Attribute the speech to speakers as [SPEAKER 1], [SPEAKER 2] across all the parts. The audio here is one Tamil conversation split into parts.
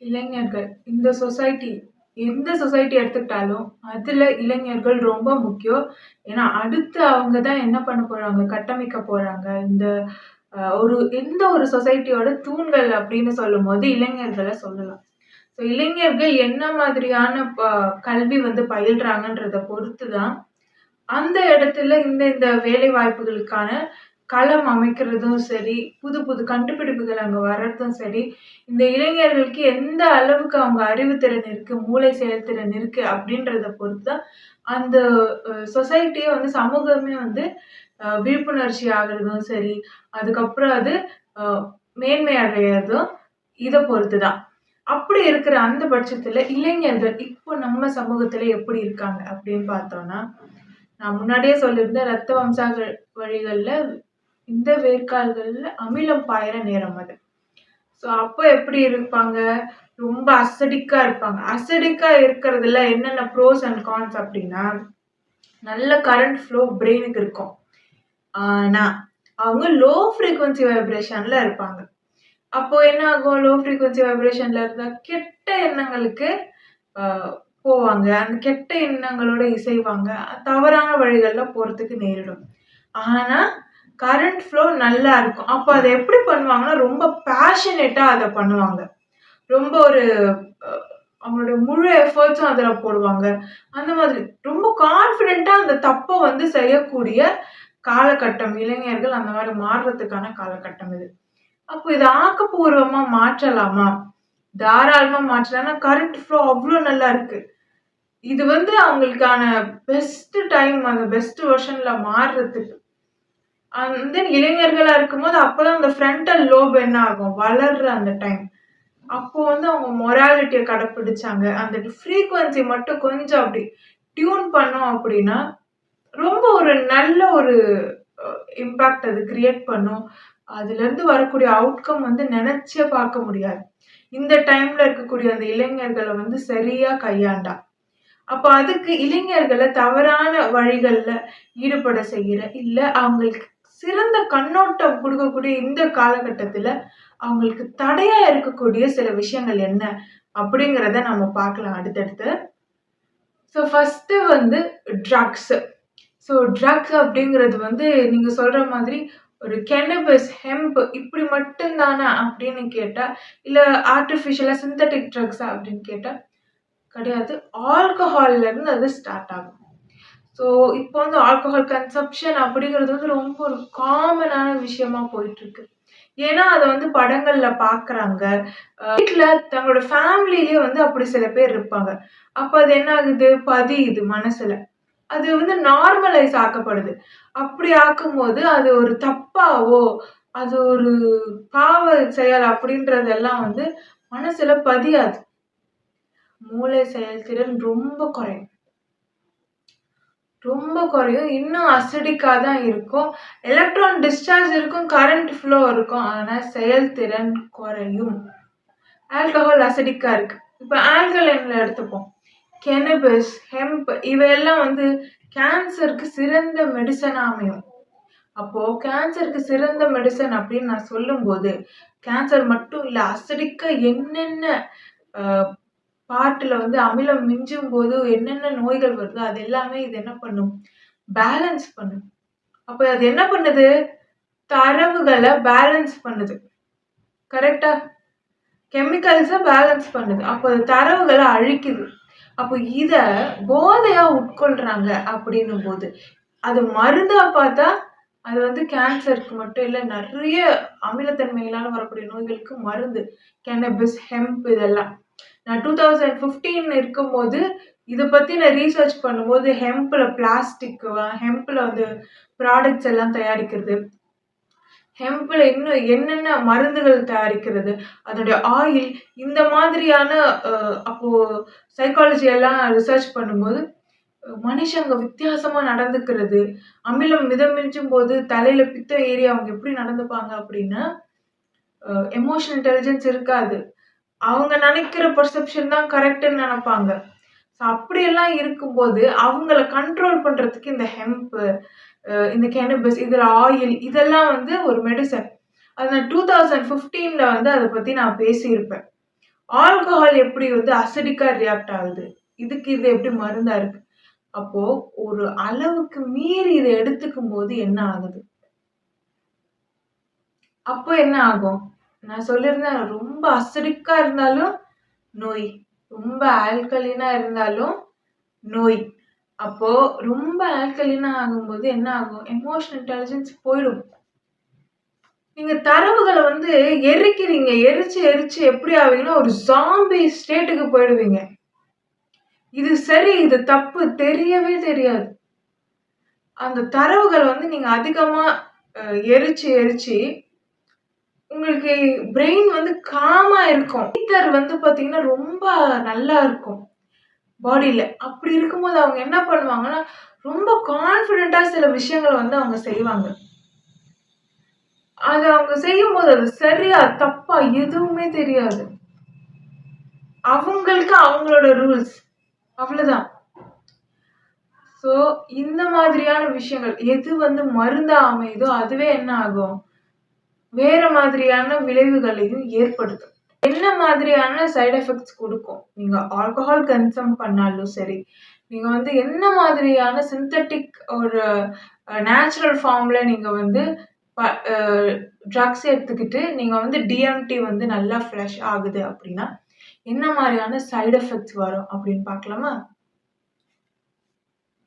[SPEAKER 1] இளைஞர்கள் இந்த சொசைட்டி எந்த சொசைட்டி எடுத்துக்கிட்டாலும் அதுல இளைஞர்கள் ரொம்ப முக்கியம். ஏன்னா அடுத்து அவங்க தான் என்ன பண்ண போறாங்க, கட்டமைக்க போறாங்க. இந்த எந்த ஒரு சொசைட்டியோட தூண்கள் அப்படின்னு சொல்லும்போது இளைஞர்கள சொல்லலாம். ஸோ இளைஞர்கள் என்ன மாதிரியான கல்வி வந்து பயில்றாங்கன்றத பொறுத்து தான் அந்த இடத்துல இந்த இந்த வேலை வாய்ப்புகளுக்கான களம் அமைக்கிறதும் சரி, புது புது கண்டுபிடிப்புகள் அங்க வர்றதும் சரி, இந்த இளைஞர்களுக்கு எந்த அளவுக்கு அவங்க அறிவுத்திறன் இருக்கு, மூளை செயல்திறன் இருக்கு அப்படின்றத பொறுத்து தான் அந்த சொசைட்டியே வந்து சமூகமே வந்து விழிப்புணர்ச்சி ஆகுறதும் சரி, அதுக்கப்புறம் அது அ மேன்மை அடையறதும் இத பொறுத்து தான். அப்படி இருக்கிற அந்த பட்சத்துல இளைஞர்கள் இப்போ நம்ம சமூகத்துல எப்படி இருக்காங்க அப்படின்னு பார்த்தோம்னா, நான் முன்னாடியே சொல்லியிருந்தேன் ரத்த வம்சாக வழிகள்ல இந்த வேர்க்கால்கள்ல அமிலம் பாயிற நேரம் அது. ஸோ அப்போ எப்படி இருப்பாங்க? ரொம்ப அசிடிக்கா இருப்பாங்க. அசிடிக்கா இருக்கிறதுல என்னென்ன ப்ரோஸ் அண்ட் கான்ஸ் அப்படின்னா, நல்ல கரண்ட் ஃப்ளோ பிரெயினுக்கு இருக்கும். ஆனா, அவங்க லோ ஃப்ரீக்வன்சி வைப்ரேஷன்ல இருப்பாங்க. அப்போ என்ன ஆகும்? லோ ஃப்ரீக்வன்சி வைப்ரேஷன்ல இருந்தா கெட்ட எண்ணங்களுக்கு அ போவாங்க. அந்த கெட்ட எண்ணங்களோட இசைவாங்க. தவறான வழிகள்ல போறதுக்கு நேரிடும். ஆனா, கரண்ட் ஃப்ளோ நல்லா இருக்கும். அப்ப அத எப்படி பண்ணுவாங்கன்னா, ரொம்ப பேஷனேட்டா அத பண்ணுவாங்க. ரொம்ப ஒரு அ அவங்களோட முழு எஃபோர்ட்ஸும் அதுல போடுவாங்க. அந்த மாதிரி ரொம்ப கான்ஃபிடென்ட்டா அந்த தப்ப வந்து செய்யக்கூடிய காலகட்டம். இளைஞர்கள் அந்த மாரி மாறுறதுக்கான காலகட்டம் இது. அப்போ இத ஆக்கப்பூர்வமா மாற்றலாமா? தாராளமா மாற்றலாம். ஏன்னா கரண்ட் ஃப்ளோ அவ்ளோ நல்லா இருக்கு. இது வந்து அவங்களுக்கான பெஸ்ட் டைம் அந்த பெஸ்ட் வெர்ஷன்ல மாறுறதுக்கு. தென் இளைஞர்களா இருக்கும்போது அப்பதான் அந்த ஃப்ரண்டல் லோப் என்ன ஆகும்? வளர்ற அந்த டைம். அப்போ வந்து அவங்க மொராலிட்டிய கடைப்பிடிச்சாங்க. அந்த ஃப்ரீக்வன்சி மட்டும் கொஞ்சம் அப்படி டியூன் பண்ணோம் அப்படின்னா, ரொம்ப ஒரு நல்ல ஒரு இம்பாக்ட் அது கிரியேட் பண்ணும். அதுலருந்து வரக்கூடிய அவுட்கம் வந்து நெனச்சே பார்க்க முடியாது. இந்த டைம்ல இருக்கக்கூடிய அந்த இளைஞர்கள வந்து சரியா கையாண்டா. அப்ப அதுக்கு இளைஞர்கள தவறான வழிகள்ல ஈடுபட செய்யற, இல்ல அவங்களுக்கு சிறந்த கண்ணோட்டம் குடுக்கக்கூடிய இந்த காலகட்டத்துல, அவங்களுக்கு தடையா இருக்கக்கூடிய சில விஷயங்கள் என்ன? அப்படிங்கிறத நம்ம பார்க்கலாம் அடுத்தடுத்து. ஸோ ஃபர்ஸ்ட்டு வந்து ட்ரக்ஸ். ஸோ ட்ரக்ஸ் அப்படிங்கிறது வந்து நீங்க சொல்ற மாதிரி ஒரு கேன்னபிஸ், ஹெம்ப் இப்படி மட்டும் தானா அப்படின்னு கேட்டா, இல்ல ஆர்டிஃபிஷியலா சிந்தெடிக் ட்ரக்ஸா அப்படின்னு கேட்டா கிடையாது. ஆல்கஹால்ல இருந்து அது ஸ்டார்ட் ஆகும். ஸோ இப்போ வந்து ஆல்கஹால் கன்சம்ப்ஷன் அப்படிங்கிறது வந்து ரொம்ப ஒரு காமனான விஷயமா போயிட்டு இருக்கு. ஏன்னா அத வந்து படங்கள்ல பார்க்குறாங்க. வீட்ல தங்களோட ஃபேமிலிலயே வந்து அப்படி சில பேர் இருப்பாங்க. அப்ப அது என்ன ஆகுது? பதியுது மனசுல. அது வந்து நார்மலைஸ் ஆக்கப்படுது. அப்படி ஆக்கும்போது அது ஒரு தப்பாவோ, அது ஒரு பாவ செயல் அப்படின்றதெல்லாம் வந்து மனசுல பதியாது. மூளை செயல்திறன் ரொம்ப குறையும். ரொம்ப குறையும். இன்னும் அசிடிக்கா தான் இருக்கும். எலக்ட்ரான் டிஸ்சார்ஜ் இருக்கும், கரண்ட் ஃப்ளோ இருக்கும். ஆனா செயல்திறன் குறையும். ஆல்கஹால் அசிடிக்கா இருக்கு. இப்ப ஆல்கலைன்ல எடுத்துப்போம். கென்னபிஸ், ஹெம்ப் இவையெல்லாம் வந்து கேன்சருக்கு சிறந்த மெடிசனா அமையும். அப்போ கேன்சருக்கு சிறந்த மெடிசன் அப்படின்னு நான் சொல்லும்போது, கேன்சர் மட்டும் இல்ல அசிடிக்கா என்னென்ன அ பார்ட்ல வந்து அமிலம் மிஞ்சும்போது என்னென்ன நோய்கள் வருதோ, அது எல்லாமே இது என்ன பண்ணும்? பேலன்ஸ் பண்ணும். அப்ப அது என்ன பண்ணுது? தரவுகள பேலன்ஸ் பண்ணுது. கரெக்ட்டா? கெமிக்கல்ஸ பேலன்ஸ் பண்ணுது. அப்ப அது தரவுகள அழிக்குது. அப்போ இத போதையா உட்கொள்றாங்க அப்படின்னும்போது, அது மருந்தா பார்த்தா, அது வந்து கேன்சருக்கு மட்டும் இல்ல, நெறைய அமிலத்தன்மையினால வரக்கூடிய நோய்களுக்கு மருந்து. கேன்னபிஸ், ஹெம்ப் இதெல்லாம். நான் 2015 இருக்கும்போது, இத பத்தி நான் ரீசர்ச் பண்ணும்போது, ஹெம்ப்ல வந்து ப்ராடக்ட்ஸ் எல்லாம் தயாரிக்கிறது. ஹெம்ப்ல இன்னும் என்னென்ன மருந்துகள் தயாரிக்கிறது, அதோடைய ஆயில் இந்த மாதிரியான அ அப்போ சைக்காலஜி எல்லாம் ரிசர்ச் பண்ணும்போது, மனுஷங்க வித்தியாசமா நடந்துக்கிறது, அமிலம் மிதமிஞ்சும்போது தலையில பித்தம் ஏறி அவங்க எப்படி நடந்துப்பாங்க அப்படின்னா, எமோஷனல் இன்டெலிஜென்ஸ் இருக்காது. அவங்க நெனைக்கிற பெர்செப்ஷன் தான் கரெக்ட்ன்னு நெனைப்பாங்க. ஸோ அப்படியெல்லாம் இருக்கும்போது, அவங்கள கண்ட்ரோல் பண்றதுக்கு இந்த ஹெம்ப், இந்த கேன்னபிஸ், இதுல ஆயில் இதெல்லாம் வந்து ஒரு மெடிசன். அது நான் 2015ல வந்து அத பத்தி நான் பேசியிருப்பேன். ஆல்கஹால் எப்படி வந்து அசிடிக்கா ரியாக்ட் ஆகுது, இதுக்கு இது எப்படி மருந்தா இருக்கு. அப்போ ஒரு அளவுக்கு மீறி இத எடுத்துக்கும் போது என்ன ஆகுது? அப்போ என்ன ஆகும்? நான் சொல்லியிருந்தேன் ரொம்ப அசிடிக்கா இருந்தாலும் நோய். ரொம்ப ஆல்கலினா இருந்தாலும் நோய். அப்போ ரொம்ப ஆல்கலினா ஆகும்போது என்ன ஆகும்? எமோஷனல் இன்டெலிஜென்ஸ் போயிடும். நீங்க தரவுகள வந்து எரிக்கிறீங்க. எரிச்சு, எரிச்சு எப்படி ஆவீங்கன்னா, ஒரு ஸாம்பி ஸ்டேட்டுக்கு போயிடுவீங்க. இது சரி, இது தப்பு தெரியவே தெரியாது. அந்த தரவுகள வந்து நீங்க அதிகமா எரிச்சு, எரிச்சு உங்களுக்கு பிரெயின் வந்து காமா இருக்கும். ஈத்தர் வந்து பார்த்தீங்கன்னா, ரொம்ப நல்லா இருக்கும் பாடியில. அப்படி இருக்கும்போது அவங்க என்ன பண்ணுவாங்கன்னா, ரொம்ப கான்ஃபிடென்ட்டா சில விஷயங்கள வந்து அவங்க செய்வாங்க. அத அவங்க செய்யும்போது அது சரியா, தப்பா எதுவுமே தெரியாது. அவங்களுக்கு அவங்களோட ரூல்ஸ். அவ்வளதான். ஸோ, இந்த மாதிரியான விஷயங்கள் எது வந்து மருந்தா அமையுதோ, அதுவே என்ன ஆகும்? வேற மாதிரியான விளைவுகளையும் ஏற்படுத்தும். என்ன மாதிரியான சைட் எஃபெக்ட்ஸ் குடுக்கும்? நீங்க ஆல்கஹால் கன்சியூம் பண்ணாலும் சரி, நீங்க வந்து என்ன மாதிரியான சிந்தெடிக் ஒரு நேச்சுரல் ஃபார்ம்ல நீங்க வந்து ப அ ட்ரக்ஸ் எடுத்துக்கிட்டு, நீங்க வந்து டிஎம்டி வந்து நல்லா ஃப்ளஷ் ஆகுது அப்டின்னா, என்ன மாரியான சைட் எஃபெக்ட்ஸ் வரும் அப்டின்னு பார்க்கலாமா?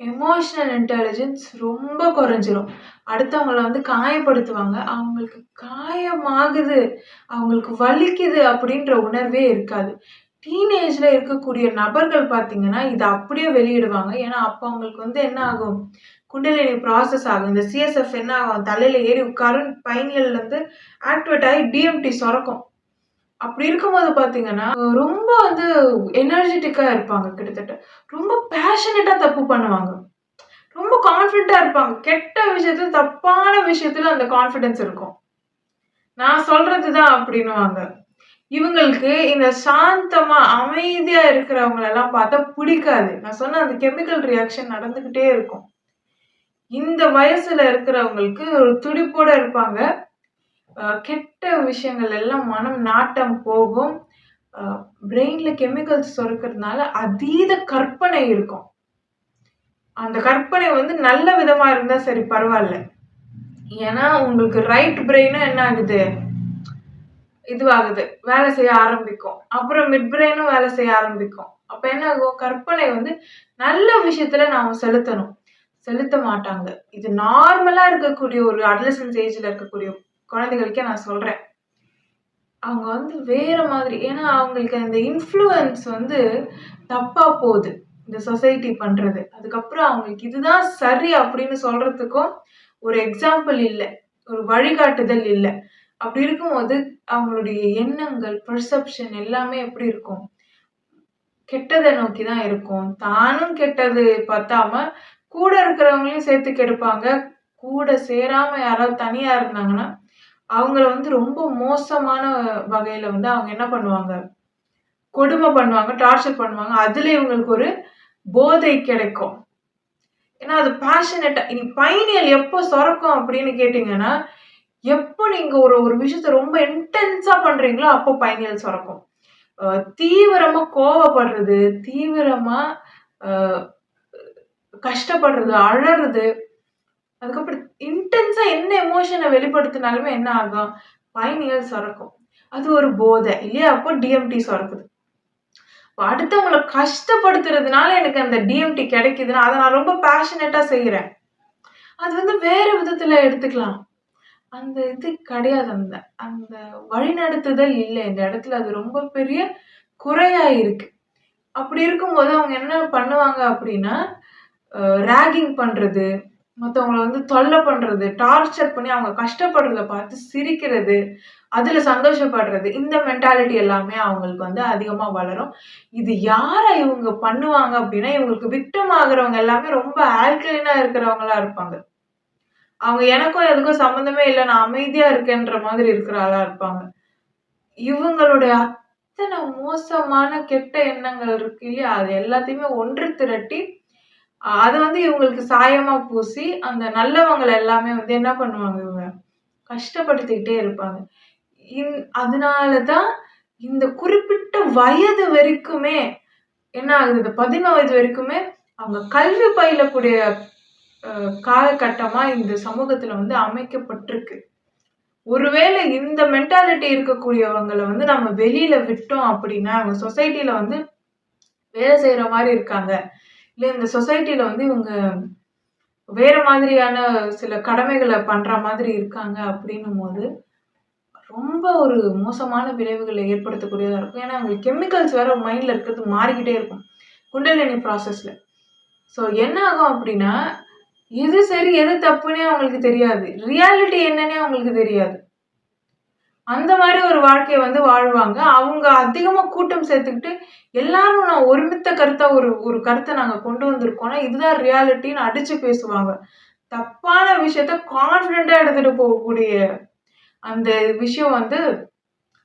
[SPEAKER 1] எமோஷனல் இன்டெலிஜென்ஸ் ரொம்ப குறைஞ்சிரும். அடுத்தவங்கள வந்து காயப்படுத்துவாங்க. அவங்களுக்கு காயமாகுது, அவங்களுக்கு வலிக்குது அப்படின்ற உணர்வே இருக்காது. டீனேஜ்ல இருக்கக்கூடிய நபர்கள் பார்த்தீங்கன்னா, இத அப்படியே வெளியிடுவாங்க. ஏன்னா, அப்ப அவங்களுக்கு வந்து என்ன ஆகும்? குண்டலினி ப்ராசஸ் ஆகும். இந்த சிஎஸ்எஃப் என்ன ஆகும்? தலையில ஏறி உட்காரும். பைனியல்ல இருந்து ஆக்டிவேட் ஆகி டிஎம்டி சுரக்கும். அப்படி இருக்கும்போது பார்த்தீங்கன்னா, ரொம்ப வந்து எனர்ஜெட்டிக்கா இருப்பாங்க கிட்டத்தட்ட. ரொம்ப பேஷனேட்டா தப்பு பண்ணுவாங்க. ரொம்ப கான்ஃபிடென்ட்டா இருப்பாங்க. கெட்ட விஷயத்துல, தப்பான விஷயத்துல அந்த கான்ஃபிடன்ஸ் இருக்கும். நான் சொல்றது தான் அப்படின்னுவாங்க. இவங்களுக்கு இந்த சாந்தமா, அமைதியா இருக்கிறவங்களெல்லாம் பார்த்தா பிடிக்காது. நான் சொன்ன அந்த கெமிக்கல் ரியாக்ஷன் நடந்துகிட்டே இருக்கும். இந்த வயசுல இருக்கிறவங்களுக்கு ஒரு துடிப்போட இருப்பாங்க. கெட்ட விஷயங்கள் எல்லாம் மனம் நாட்டம் போகும். அ பிரெயின்ல கெமிக்கல்ஸ் சுரக்கிறதுனால அதீத கற்பனை இருக்கும். அந்த கற்பனை வந்து நல்ல விதமா இருந்தா சரி பரவால்ல. ஏன்னா, உங்களுக்கு ரைட் பிரெயினும் என்ன ஆகுது? இதுவாகுது. வேலை செய்ய ஆரம்பிக்கும். அப்புறம் மிட் பிரெயினும் வேலை செய்ய ஆரம்பிக்கும். அப்ப என்ன ஆகும்? கற்பனை வந்து நல்ல விஷயத்துல நாம செலுத்தணும். செலுத்த மாட்டாங்க. இது நார்மலா இருக்கக்கூடிய ஒரு அடாலசென்ஸ் ஏஜ்ல இருக்கக்கூடிய குழந்தைகளுக்கே நான் சொல்றேன். அவங்க வந்து வேற மாதிரி ஏன்னா அவங்களுக்கு அந்த இன்ஃப்ளூயன்ஸ் வந்து தப்பா போகுது. இந்த சொசைட்டி பண்றது. அதுக்கப்புறம் அவங்களுக்கு இதுதான் சரி அப்படின்னு சொல்றதுக்கும் ஒரு எக்ஸாம்பிள் இல்ல. ஒரு வழிகாட்டுதல் இல்ல. அப்படி இருக்கும்போது அவங்களுடைய எண்ணங்கள், பெர்செப்ஷன் எல்லாமே எப்படி இருக்கும்? கெட்டத நோக்கி தான் இருக்கும். தானும் கெட்டது பத்தாம, கூட இருக்கிறவங்களையும் சேர்த்து கெடுப்பாங்க. கூட சேராம யாராவது தனியா இருந்தாங்கன்னா, அவங்கள வந்து ரொம்ப மோசமான வகையில வந்து அவங்க என்ன பண்ணுவாங்க? கொடுமை பண்ணுவாங்க, டார்ச்சர் பண்ணுவாங்க. அதுல இவங்களுக்கு ஒரு போதை கிடைக்கும். ஏன்னா அது பேஷனேட்டா இனி பைனியல் எப்போ சுரக்கும் அப்படின்னு கேட்டீங்கன்னா, எப்போ நீங்க ஒரு ஒரு விஷயத்த ரொம்ப இன்டென்ஸா பண்றீங்களோ, அப்போ பைனியல் சுரக்கும். அ தீவிரமா கோவப்படுறது, தீவிரமா அ கஷ்டப்படுறது, அழறது, அதுக்கப்புறம் இன்டென்ஸா என்ன எமோஷன வெளிப்படுத்தினாலுமே என்ன ஆகும்? பைனியல் சுரக்கும். அது ஒரு போதை இல்லையா? அப்போ டிஎம்டி சுரக்குது. அடுத்தவங்கள கஷ்டப்படுத்துறதுனால எனக்கு அந்த டிஎம்டி கிடைக்குதுன்னா, அத நான் ரொம்ப பேஷனேட்டா செய்றேன். அது வந்து வேற விதத்துல எடுத்துக்கலாம். அந்த இது கிடையாது. அந்த அந்த வழிநடத்துதல் இல்ல. இந்த இடத்துல அது ரொம்ப பெரிய குறையா இருக்கு. அப்படி இருக்கும்போது அவங்க என்ன பண்ணுவாங்க அப்படின்னா, அ ராகிங் பண்றது, மத்தவங்கள வந்து தொல்ல பண்றது, டார்ச்சர் பண்ணி அவங்க கஷ்டப்படுறத பார்த்து சிரிக்கிறது, அதுல சந்தோஷப்படுறது, இந்த மென்டாலிட்டி எல்லாமே அவங்களுக்கு வந்து அதிகமா வளரும். இது யார இவங்க பண்ணுவாங்க அப்படின்னா, இவங்களுக்கு விக்டிம் ஆகுறவங்க எல்லாமே ரொம்ப ஆல்கலைனா இருக்கிறவங்களா இருப்பாங்க. அவங்க எனக்கும் எதுக்கும் சம்மந்தமே இல்ல. நான் அமைதியா இருக்கேன்ற மாதிரி இருக்கிற ஆளா இருப்பாங்க. இவங்களுடைய அத்தன மோசமான கெட்ட எண்ணங்கள் இருக்கு இல்லையா? அது எல்லாத்தையுமே ஒன்று திரட்டி, அத வந்து இவங்களுக்கு சாயமா பூசி, அந்த நல்லவங்கள எல்லாமே வந்து என்ன பண்ணுவாங்க இவங்க? கஷ்டப்படுத்திக்கிட்டே இருப்பாங்க. அதனால தான் இந்த குறிப்பிட்ட வயது வரைக்குமே என்ன ஆகுது, இந்த 15 வயது வரைக்குமே அவங்க கல்வி பயிலக்கூடிய காலகட்டமா இந்த சமூகத்துல வந்து அமைக்கப்பட்டிருக்கு. ஒருவேளை இந்த மென்டாலிட்டி இருக்கக்கூடியவங்கள வந்து நம்ம வெளியில விட்டோம் அப்படின்னா, அவங்க சொசைட்டில வந்து வேலை செய்யற மாரி இருக்காங்க. இல்ல இந்த சொசைட்டில வந்து இவங்க வேற மாதிரியான சில கடமைகள பண்ற மாதிரி இருக்காங்க அப்படின்னும்போது, ரொம்ப ஒரு மோசமான விளைவுகள ஏற்படுத்தக்கூடியதா இருக்கும். ஏன்னா, அவங்களுக்கு கெமிக்கல்ஸ் வேற மைண்ட்ல இருக்கிறது மாறிக்கிட்டே இருக்கும். குண்டலினி ப்ராசஸ்ல. ஸோ என்ன ஆகும் அப்படின்னா, எது சரி, எது தப்புன்னே அவங்களுக்கு தெரியாது. ரியாலிட்டி என்னன்னே அவங்களுக்கு தெரியாது. அந்த மாரி ஒரு வாழ்க்கைய வந்து வாழ்வாங்க. அவங்க அதிகமா கூட்டம் சேர்த்துக்கிட்டு, எல்லாரும் நான் ஒருமித்த கருத்தா ஒரு ஒரு கருத்த நாங்க கொண்டு வந்திருக்கோம்னா, இதுதான் ரியாலிட்டின்னு அடிச்சு பேசுவாங்க. தப்பான விஷயத்த கான்ஃபிடென்ட்டா எடுத்துட்டு போகக்கூடிய அந்த விஷயம் வந்து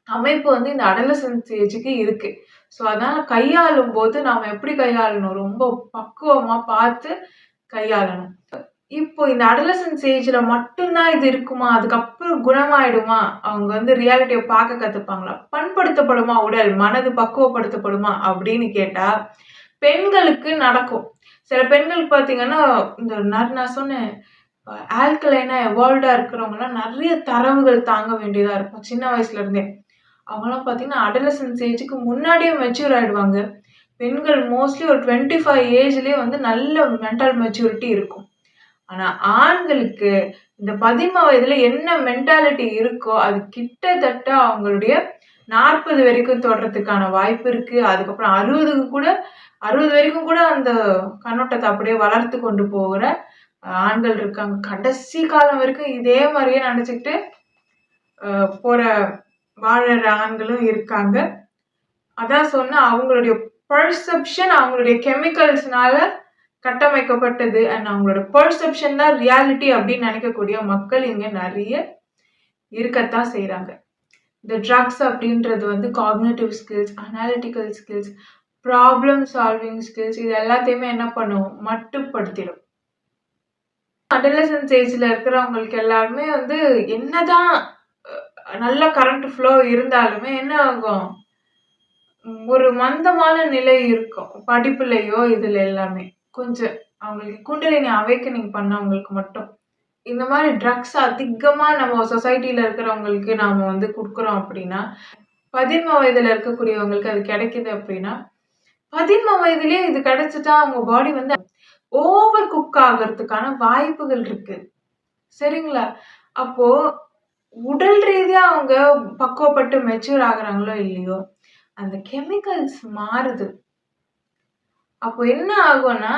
[SPEAKER 1] அமைப்பு வந்து இந்த அடாலசென்ஸ் ஏஜ்க்கு இருக்கு. ஸோ, அதனால கையாளும்போது நாம எப்படி கையாளணும்? ரொம்ப பக்குவமா பார்த்து கையாளணும். இப்போ இந்த அடாலசென்ஸ் ஏஜ்ல மட்டும் தான் இது இருக்குமா? அதுக்கப்புறம் குணமாயிடுமா? அவங்க வந்து ரியாலிட்டிய பார்க்க கத்துப்பாங்களா? பண்படுத்தப்படுமா உடல்? மனது பக்குவப்படுத்தப்படுமா? அப்படின்னு கேட்டா, பெண்களுக்கு நடக்கும். சில பெண்களுக்கு பார்த்தீங்கன்னா, இந்த நான் சொன்னேன் ஆல்கலைனா எவால்வ்டா இருக்கிறவங்கலாம் நெறைய தரவுகள் தாங்க வேண்டியதா இருக்கும். சின்ன வயசுல இருந்தே. அவங்கலாம் பார்த்தீங்கன்னா, அடாலசென்ஸ் ஏஜ்க்கு முன்னாடியே மெச்சூர் ஆயிடுவாங்க. பெண்கள் மோஸ்ட்லி ஒரு 25 ஏஜ்லயே வந்து நல்ல மென்டல் மெச்சூரிட்டி இருக்கும். ஆனா ஆண்களுக்கு இந்த 15 வயதுல என்ன மென்டாலிட்டி இருக்கோ, அது கிட்டத்தட்ட அவங்களுடைய 40 வரைக்கும் தொடர்றதுக்கான வாய்ப்பு இருக்கு. அதுக்கப்புறம் 60க்கு கூட 60 வரைக்கும் கூட அந்த கண்ணோட்டத்த அப்படியே வளர்த்து கொண்டு போகுற ஆண்கள் இருக்காங்க. கடைசி காலம் வரைக்கும் இதே மாரியே நெனச்சுக்கிட்டு போற வாழற ஆண்களும் இருக்காங்க. அதான் சொன்னேன் அவங்களுடைய பெர்செப்ஷன் அவங்களுடைய கெமிக்கல்ஸ்னால கட்டமைக்கப்பட்டது. அண்ட் அவங்களோட பெர்செப்ஷன் தான் ரியாலிட்டி அப்படின்னு நினைக்கக்கூடிய மக்கள் இங்க நெறைய இருக்கத்தான் செய்றாங்க. இந்த ட்ரக்ஸ் அப்படின்றது வந்து cognitive skills, analytical skills, problem solving skills இது எல்லாத்தையுமே என்ன பண்ணும்? மட்டுப்படுத்திடும். அடாலசென்ஸ் ஏஜ்ல இருக்கிறவங்களுக்கு எல்லாருமே வந்து என்னதான் நல்ல கரண்ட் ஃப்ளோ இருந்தாலுமே என்ன ஆகும்? ஒரு மந்தமான நிலை இருக்கும். படிப்புலயோ இதுல எல்லாமே. கொஞ்சம் அவங்களுக்கு குண்டலினி அவேக்கனிங் பண்ணவங்களுக்கு மட்டும். இந்த மாரி ட்ரக்ஸ் அதிகமா நம்ம சொசைட்டில இருக்கிறவங்களுக்கு நாம வந்து குடுக்குறோம் அப்படின்னா, 15 வயதுல இருக்கக்கூடியவங்களுக்கு அது கிடைக்குது அப்படின்னா, 15 வயதிலேயே இது கிடைச்சுட்டா அவங்க பாடி வந்து ஓவர் குக் ஆகுறதுக்கான வாய்ப்புகள் இருக்கு. சரிங்களா? அப்போ உடல் ரீதியா அவங்க பக்குவப்பட்டு மெச்சூர் ஆகுறாங்களோ இல்லையோ, அந்த கெமிக்கல்ஸ் மாறுது. அப்போ என்ன ஆகும்னா,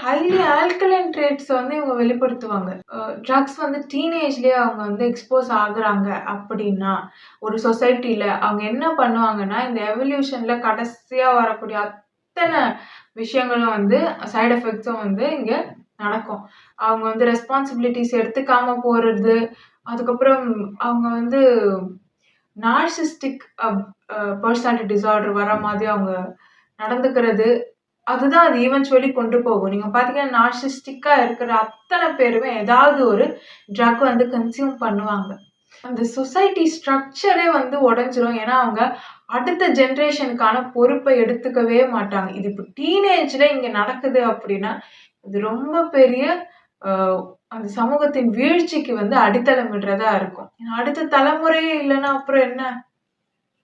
[SPEAKER 1] ஹைலி ஆல்கலைன் ட்ரேட்ஸ வந்து இவங்க வெளிப்படுத்துவாங்க. ட்ரக்ஸ் வந்து டீனேஜ்லயே அவங்க வந்து எக்ஸ்போஸ் ஆகுறாங்க அப்படின்னா, ஒரு சொசைட்டில அவங்க என்ன பண்ணுவாங்கன்னா, இந்த எவல்யூஷன்ல கடைசியா வரக்கூடிய அத்தன விஷயங்களும் வந்து சைட் எஃபெக்ட்ஸும் வந்து இங்க நடக்கும். அவங்க வந்து ரெஸ்பான்சிபிலிட்டீஸ் எடுத்துக்காம போறது, அதுக்கப்புறம் அவங்க வந்து நார்சிஸ்டிக் பெர்சனாலிட்டி டிஸார்டர் வர மாதிரி அவங்க நடந்துக்கிறது. அதுதான் அது ஈவென்ச்சுவலி கொண்டு போகும். நீங்க பார்த்தீங்கன்னா, நார்சிஸ்டிக்கா இருக்கிற அத்தன பேருமே ஏதாவது ஒரு ட்ரக் வந்து கன்சியூம் பண்ணுவாங்க. அந்த சொசைட்டி ஸ்ட்ரக்சரே வந்து உடைஞ்சிரும். ஏன்னா, அவங்க அடுத்த ஜெனரேஷனுக்கான பொறுப்பை எடுத்துக்கவே மாட்டாங்க. இது இப்ப டீனேஜ்ல இங்க நடக்குது அப்படின்னா, இது ரொம்ப பெரிய அ அந்த சமூகத்தின் வீழ்ச்சிக்கு வந்து அடித்தளம் இடுறதா இருக்கும். அடுத்த தலைமுறையே இல்லன்னா அப்புறம் என்ன?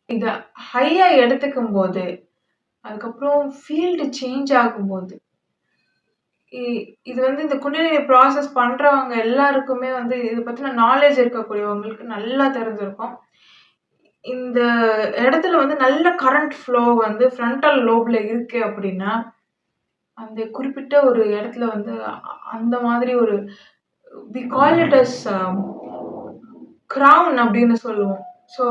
[SPEAKER 1] இத ஹையா எடுத்துக்கும்போது, அதுக்கப்புறம் ஃபீல்டு சேஞ்ச் ஆகும்போது, இ இது வந்து இந்த குண்டலினி ப்ராசஸ் பண்றவங்க எல்லாருக்குமே வந்து இத பத்தின நாலேட்ஜ் இருக்கக்கூடியவங்களுக்கு நல்லா தெரிஞ்சிருக்கும். இந்த இடத்துல வந்து நல்ல கரண்ட் ஃப்ளோ வந்து ஃப்ரண்டல் லோப்ல இருக்கு அப்படின்னா, அந்த குறிப்பிட்ட ஒரு இடத்துல வந்து அந்த மாதிரி ஒரு we call it as crown அப்படின்னு சொல்லுவோம். ஸோ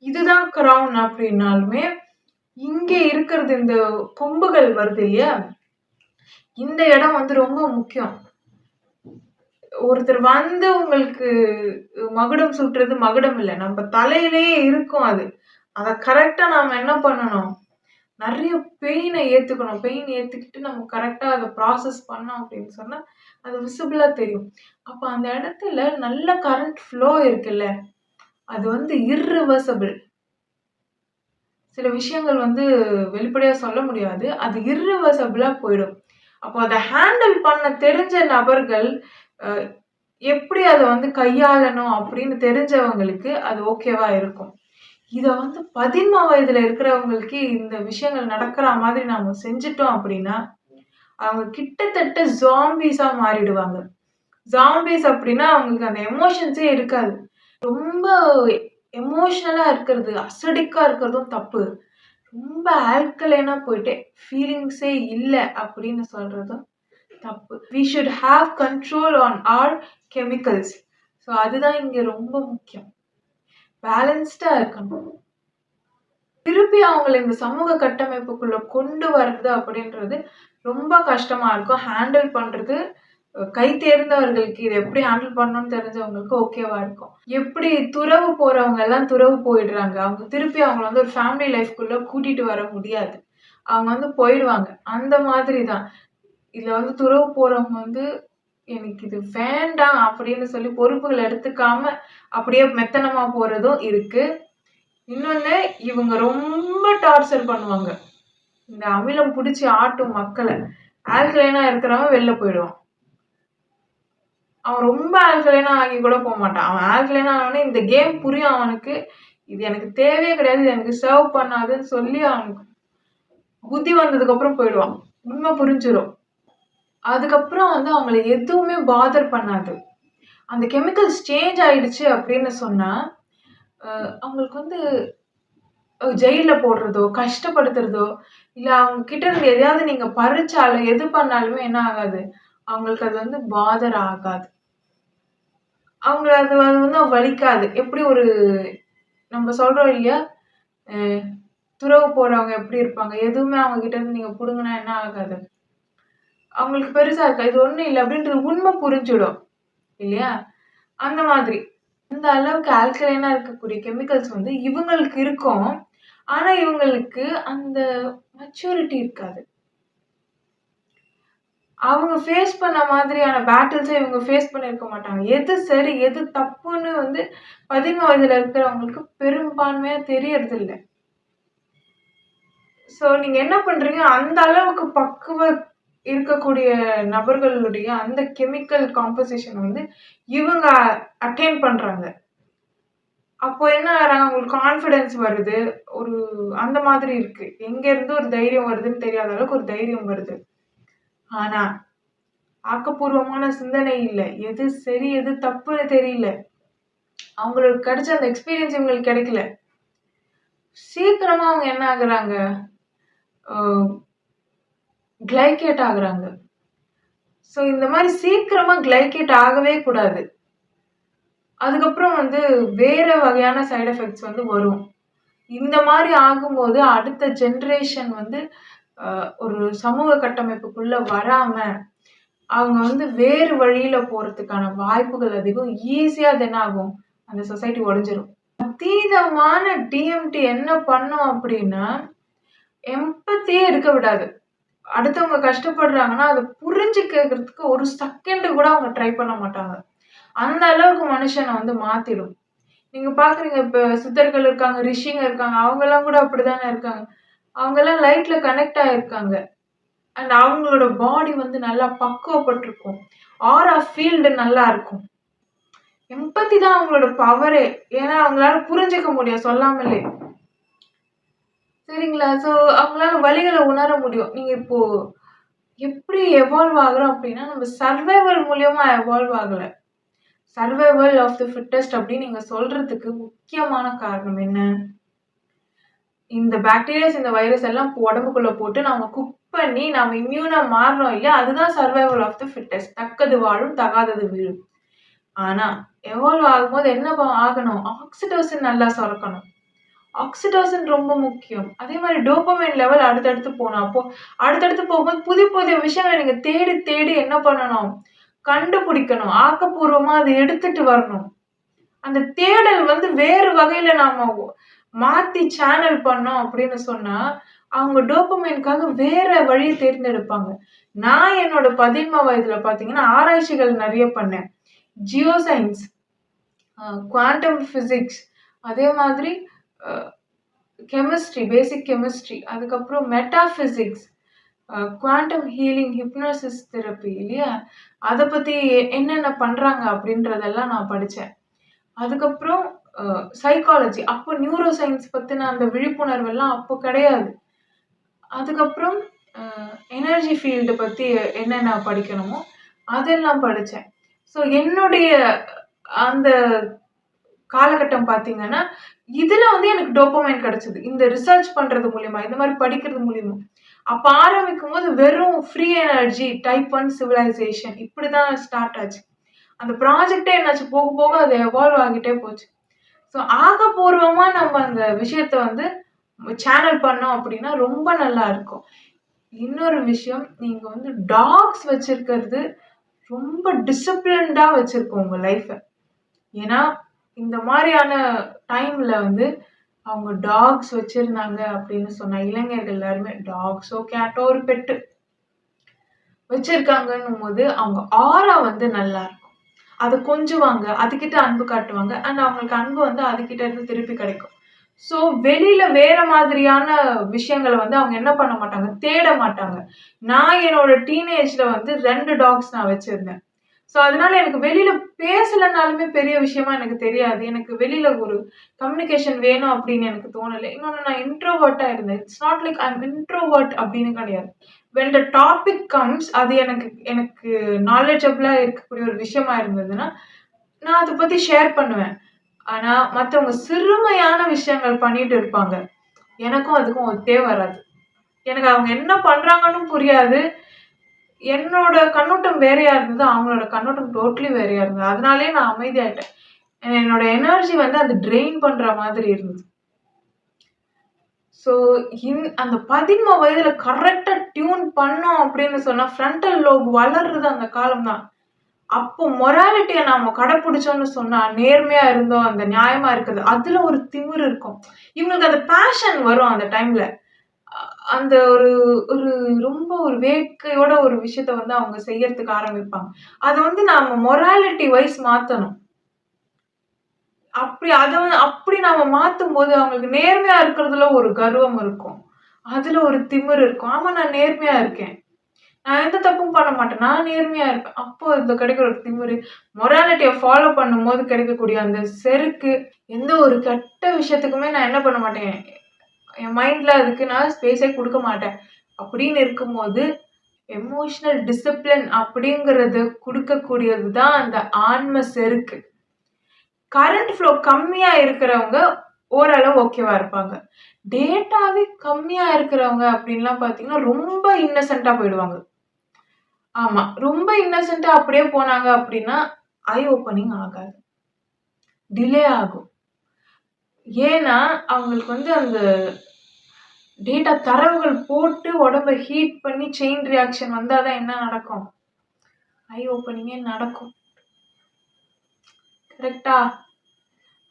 [SPEAKER 1] இதுதான் கிரவுன் அப்படின்னாலுமே, இங்க இருக்கிறது இந்த கொம்புகள் வருது இல்லையா? இந்த இடம் வந்து ரொம்ப முக்கியம். ஒருத்தர் வந்து உங்களுக்கு மகுடம் சூட்டுறது மகுடம் இல்ல. நம்ம தலையிலேயே இருக்கும் அது. அத கரெக்ட்டா நாம என்ன பண்ணணும்? நெறைய பெயின ஏத்துக்கணும். பெயின் ஏத்துக்கிட்டு நம்ம கரெக்ட்டா அத ப்ராசஸ் பண்ணோம் அப்படின்னு சொன்னா, அது விசிபிளா தெரியும். அப்ப அந்த இடத்துல நல்ல கரண்ட் ஃப்ளோ இருக்குல்ல, அது வந்து இர்ரிவர்சிபிள். சில விஷயங்கள் வந்து வெளிப்படையா சொல்ல முடியாது. அது இர்ரிவர்சபிளா போயிடும். அப்போ அத ஹேண்டில் பண்ண தெரிஞ்ச நபர்கள், அ எப்படி அத வந்து கையாளணும் அப்படின்னு தெரிஞ்சவங்களுக்கு அது ஓகேவா இருக்கும். இத வந்து 17 வயதுல இருக்கிறவங்களுக்கு இந்த விஷயங்கள் நடக்கிற மாதிரி நாம செஞ்சுட்டோம் அப்படின்னா, அவங்க கிட்டத்தட்ட ஸாம்பீஸா மாறிடுவாங்க. ஸாம்பீஸ் அப்படின்னா அவங்களுக்கு அந்த எமோஷன்ஸே இருக்காது. ரொம்ப எமோஷனலா இருக்கிறது, அசடிக்கா இருக்கிறதும் தப்பு. ரொம்ப ஆல்கலைனா போயிட்டு ஃபீலிங்ஸே இல்ல அப்படின்னு சொல்றதும் தப்பு. We should have control on our chemicals. So அதுதான் இங்க ரொம்ப முக்கியம். பேலன்ஸ்டா இருக்கணும். திருப்பி அவங்கள இந்த சமூக கட்டமைப்புக்குள்ள கொண்டு வர்றது அப்படின்றது ரொம்ப கஷ்டமா இருக்கும். ஹேண்டில் பண்றது கை தேர்ந்தவர்களுக்கு இத எப்படி ஹேண்டில் பண்ணணும்னு தெரிஞ்சவங்களுக்கு ஓகேவா இருக்கும். எப்படி துறவு போறவங்க எல்லாம் துறவு போயிடுறாங்க. அவங்க திருப்பி அவங்கள வந்து ஒரு ஃபேமிலி லைஃப்குள்ள கூட்டிட்டு வர முடியாது. அவங்க வந்து போயிடுவாங்க. அந்த மாதிரி தான். இதுல வந்து துறவு போறவங்க வந்து எனக்கு இது வேண்டாம் அப்படின்னு சொல்லி பொறுப்புகள் எடுத்துக்காம அப்படியே மெத்தனமா போறதும் இருக்கு. இன்னொன்னு இவங்க ரொம்ப டார்ச்சர் பண்ணுவாங்க. இந்த அமிலம் புடிச்சு ஆட்டும் மக்கள. ஆல்கலைனா இருக்கிறவன் வெளில போயிடுவான். அவன் ரொம்ப ஆல்கலைனா ஆகி கூட போமாட்டான். அவன் ஆல்கலைனா ஆனோனே இந்த கேம் புரியும் அவனுக்கு. இது எனக்கு தேவையே கிடையாது. இது எனக்கு சர்வ் பண்ணாதுன்னு சொல்லி அவனுக்கு புத்தி வந்ததுக்கு அப்புறம் போயிடுவான். உண்மை புரிஞ்சிரும். அதுக்கப்புறம் வந்து அவங்கள எதுவுமே பாதர் பண்ணாது. அந்த கெமிக்கல்ஸ் சேஞ்ச் ஆயிடுச்சு அப்படின்னு சொன்னா, அவங்களுக்கு வந்து ஜெயில்ல போடுறதோ, கஷ்டப்படுத்துறதோ, இல்ல அவங்க கிட்ட இருந்து எதையாவது நீங்க பறிச்சாலும், எது பண்ணாலுமே என்ன ஆகாது? அவங்களுக்கு அது வந்து பாதர் ஆகாது. அவங்கள அது அது வந்து வலிக்காது. எப்படி ஒரு நம்ம சொல்றோம் இல்லையா? அ துறவு போறவங்க எப்படி இருப்பாங்க? எதுவுமே அவங்க கிட்ட இருந்து நீங்க புடுங்குனா என்ன ஆகாது? அவங்களுக்கு பெருசா இருக்காது. இது ஒண்ணும் இல்ல அப்படின்றது உண்மை புரிஞ்சிடும். இல்லையா? அந்த மாதிரி. அந்த அளவுக்கு ஆல்கலைனா இருக்கக்கூடிய கெமிக்கல்ஸ் வந்து இவங்களுக்கு இருக்கும். ஆனா, இவங்களுக்கு அந்த மெச்சூரிட்டி இருக்காது. அவங்க ஃபேஸ் பண்ண மாதிரியான பேட்டில்ஸ இவங்க ஃபேஸ் பண்ணியிருக்க மாட்டாங்க. எது சரி, எது தப்புன்னு வந்து 17 வயதுல இருக்கிறவங்களுக்கு பெரும்பான்மையா தெரியறதில்ல. ஸோ நீங்க என்ன பண்றீங்க, அந்த அளவுக்கு இருக்கக்கூடிய நபர்களுடைய அந்த கெமிக்கல் காம்போசிஷன் வந்து இவங்க அட்டைன் பண்றாங்க. அப்போ என்ன ஆகுறாங்க, அவங்களுக்கு கான்ஃபிடன்ஸ் வருது. ஒரு அந்த மாதிரி இருக்கு. எங்கேருந்து ஒரு தைரியம் வருதுன்னு தெரியாத அளவுக்கு ஒரு தைரியம் வருது. ஆனா, ஆக்கப்பூர்வமான சிந்தனை இல்ல. எது சரி, எது தப்புன்னு தெரியல. அவங்களுக்கு கிடைச்ச அந்த எக்ஸ்பீரியன்ஸ் இவங்களுக்கு கிடைக்கல. சீக்கிரமா அவங்க என்ன ஆகுறாங்க, அ கிளைகேட் ஆகுறாங்க. ஸோ இந்த மாரி சீக்கிரமா கிளைகேட் ஆகவே கூடாது. அதுக்கப்புறம் வந்து வேற வகையான சைட் எஃபெக்ட்ஸ் வந்து வரும். இந்த மாரி ஆகும்போது அடுத்த ஜெனரேஷன் வந்து ஒரு சமூக கட்டமைப்புக்குள்ள வராம, அவங்க வந்து வேறு வழியில போறதுக்கான வாய்ப்புகள் அதிகம். ஈஸியா அது என்ன ஆகும்? அந்த சொசைட்டி உடைஞ்சிரும். அதீதமான டிஎம்டி என்ன பண்ணும் அப்படின்னா, எம்பத்தியே இருக்க விடாது. அடுத்தவங்க கஷ்டப்படுறாங்கன்னா, அத புரிஞ்சுக்கிறதுக்கு ஒரு செகண்ட் கூட அவங்க ட்ரை பண்ண மாட்டாங்க. அந்த அளவுக்கு மனுஷன வந்து மாத்திடும். நீங்க பார்க்குறீங்க இப்ப சித்தர்கள் இருக்காங்க, ரிஷிங்க இருக்காங்க. அவங்கலாம் கூட அப்படித்தானே இருக்காங்க. அவங்கலாம் லைட்ல கனெக்ட் ஆயிருக்காங்க. அண்ட் அவங்களோட பாடி வந்து நல்லா பக்குவப்பட்டிருக்கும். ஆரா ஃபீல்டு நல்லா இருக்கும். எம்பத்தி தான் அவங்களோட பவரே. ஏன்னா அவங்களால புரிஞ்சுக்க முடியும் சொல்லாமலே. சரிங்களா? ஸோ அவங்களால வலிகள உணர முடியும். நீங்க இப்போ எப்படி எவால்வ் ஆகுறோம் அப்படின்னா, நம்ம சர்வைவல் மூலியமா எவால்வ் ஆகல. சர்வைவல் ஆஃப் தி ஃபிட்டெஸ்ட் அப்படின்னு நீங்க சொல்றதுக்கு முக்கியமான காரணம் என்ன? இந்த பாக்டீரியாஸ், இந்த வைரஸ் எல்லாம் உடம்புக்குள்ள போட்டு நாம குக் பண்ணி நாம இம்யூனா மாறுறோம் இல்லையா? அதுதான் சர்வைவல் ஆஃப் தி ஃபிட்டெஸ்ட். தக்கது வாழும், தகாதது வீழும். ஆனா, எவால்வ் ஆகும்போது என்ன ஆகணும்? ஆக்ஸிடோசின் நல்லா சுரக்கணும். ஆக்ஸிடோசின் ரொம்ப முக்கியம். அதே மாரி டோபமைன் லெவல் அடுத்தடுத்து போணும். அப்போ அடுத்தடுத்து போகும்போது புதிய புதிய விஷயங்கள நீங்க தேடி தேடி என்ன பண்ணணும்? கண்டுபிடிக்கணும். ஆக்கப்பூர்வமா அத எடுத்துட்டு வரணும். அந்த தேடல் வந்து வேறு வகையில நாம மாத்தி சேனல் பண்ணோம் அப்படின்னு சொன்னா, அவங்க டோபமைனுக்காக வேற வழிய தேர்ந்தெடுப்பாங்க. நான் என்னோட 17 வயதுல பார்த்தீங்கன்னா, ஆராய்ச்சிகள் நெறைய பண்ணேன். ஜியோ சயன்ஸ், குவாண்டம் பிசிக்ஸ் அதே மாதிரி அ கெமிஸ்ட்ரி, பேசிக் கெமிஸ்ட்ரி, அதுக்கப்புறம் metaphysics, quantum healing, hypnosis therapy இல்லையா? அத பத்தி என்னென்ன பண்றாங்க அப்படின்றதெல்லாம் நான் படிச்சேன். அதுக்கப்புறம் சைக்காலஜி, அப்போ நியூரோ சயின்ஸ் பத்தின அந்த விழிப்புணர்வெல்லாம் அப்போ கிடையாது. அதுக்கப்புறம் எனர்ஜி ஃபீல்டு பத்தி என்னென்ன படிக்கணுமோ அதெல்லாம் படிச்சேன். ஸோ என்னுடைய அந்த காலகட்டம் பார்த்தீங்கன்னா, இதுல வந்து எனக்கு டோபமைன் கிடைச்சது. இந்த ரிசர்ச் பண்றது மூலியமா, இந்த மாரி படிக்கிறது மூலியமா. அப்ப ஆரம்பிக்கும்போது வெறும் ஃப்ரீ எனர்ஜி, டைப் 1 சிவிலைசேஷன் இப்படிதான் ஸ்டார்ட் ஆச்சு. அந்த ப்ராஜெக்ட்டே என்னாச்சு போக போக அது எவால்வ் ஆகிட்டே போச்சு. ஸோ ஆக்கப்பூர்வமா நம்ம அந்த விஷயத்த வந்து சேனல் பண்ணோம் அப்படின்னா ரொம்ப நல்லா இருக்கும். இன்னொரு விஷயம், நீங்க வந்து டாக்ஸ் வச்சிருக்கிறது ரொம்ப டிசிப்ளின்டா வச்சிருக்கும் உங்க லைஃப. ஏன்னா, இந்த மாரியான டைம்ல வந்து அவங்க டாக்ஸ் வச்சிருந்தாங்க அப்படின்னு சொன்ன இளைஞர்கள் எல்லாருமே டாக்ஸோ, கேட்டோ ஒரு பெட்டு வச்சிருக்காங்கன்னும்போது அவங்க ஆரா வந்து நல்லா இருக்கும். அத கொஞ்சுவாங்க, அதுகிட்ட அன்பு காட்டுவாங்க. அண்ட் அவங்களுக்கு அன்பு வந்து அதுகிட்ட இருந்து திருப்பி கிடைக்கும். ஸோ வெளியில வேற மாதிரியான விஷயங்கள வந்து அவங்க என்ன பண்ண மாட்டாங்க, தேட மாட்டாங்க. நான் என்னோட டீனேஜ்ல வந்து 2 டாக்ஸ் நான் வச்சிருந்தேன். ஸோ அதனால எனக்கு வெளியில பேசலனாலுமே பெரிய விஷயமா எனக்கு தெரியாது. எனக்கு வெளியில ஒரு கம்யூனிகேஷன் வேணும் அப்படின்னு எனக்கு தோணல. இன்னொன்னு நான் இன்ட்ரோவர்ட்டா இருந்தேன். It's not like I am introvert அப்படின்னு கிடையாது. வென் த டாபிக் கம்ஸ் அது எனக்கு எனக்கு நாலெட்ஜபிளா இருக்கக்கூடிய ஒரு விஷயமா இருந்ததுன்னா, நான் அத பத்தி ஷேர் பண்ணுவேன். ஆனா மத்தவங்க சிறுமையான விஷயங்கள் பண்ணிட்டு இருப்பாங்க. எனக்கும் அதுக்கும் ஒத்தே வராது. எனக்கு அவங்க என்ன பண்றாங்கன்னு புரியாது. என்னோட கண்ணோட்டம் வேறையா இருந்தது. அவங்களோட கண்ணோட்டம் டோட்டலி வேறையா இருந்தது. அதனாலயே நான் அமைதியாயிட்டேன். என்னோட எனர்ஜி வந்து அது ட்ரெயின் பண்ற மாதிரி இருந்தது. ஸோ அந்த 13 வயதுல கரெக்ட்டா டியூன் பண்ணோம் அப்படின்னு சொன்னா, ஃப்ரண்டல் லோப் வளர்றது அந்த காலம் தான். அப்போ மொராலிட்டிய நாம கடைப்பிடிச்சோம்னு சொன்னா, நேர்மையா இருந்தோம், அந்த நியாயமா இருக்குது. அதுல ஒரு திமிரு இருக்கும். இவங்களுக்கு அந்த பேஷன் வரும் அந்த டைம்ல. அ அந்த ஒரு ஒரு ரொம்ப ஒரு வேட்கையோட ஒரு விஷயத்த வந்து அவங்க செய்யறதுக்கு ஆரம்பிப்பாங்க. அத வந்து நாம மொராலிட்டி வைஸ் மாத்தணும். அப்படி நாம மாத்தும்போது அவங்களுக்கு நேர்மையா இருக்கிறதுல ஒரு கர்வம் இருக்கும். அதுல ஒரு திமிரு இருக்கும். ஆமா நான் நேர்மையா இருக்கேன். நான் எந்த தப்பும் பண்ண மாட்டேன். நான் நேர்மையா இருப்பேன். அப்போ இந்த கிடைக்கிற ஒரு திமிரு, மொராலிட்டிய ஃபாலோ பண்ணும்போது கிடைக்கக்கூடிய அந்த செருக்கு, எந்த ஒரு கெட்ட விஷயத்துக்குமே நான் என்ன பண்ண மாட்டேன். என் மைண்ட்ல அதுக்கு நான் ஸ்பேஸே குடுக்க மாட்டேன். அப்படின்னு இருக்கும்போது, எமோஷனல் டிசிப்ளின் அப்படிங்கிறது குடுக்கக்கூடியது தான் அந்த ஆன்ம செருக்கு. கரண்ட் ஃப்ளோ கம்மியா இருக்கிறவங்க ஓரளவு ஓகேவா இருப்பாங்க. டேட்டாவே கம்மியா இருக்கிறவங்க அப்படின்லாம் பார்த்தீங்கன்னா, ரொம்ப இன்னசென்ட்டா போயிடுவாங்க. ஆமா. ரொம்ப இன்னசென்ட்டா அப்படியே போனாங்க அப்படின்னா, ஐ ஓப்பனிங் ஆகாது. டிலே ஆகும். ஏன்னா, அவங்களுக்கு வந்து அந்த டேட்டா தரவுகள் போட்டு உடம்ப ஹீட் பண்ணி செயின் ரியாக்ஷன் வந்தா தான் என்ன நடக்கும்? ஐ ஓப்பனிங்கே நடக்கும். கரெக்ட்டா?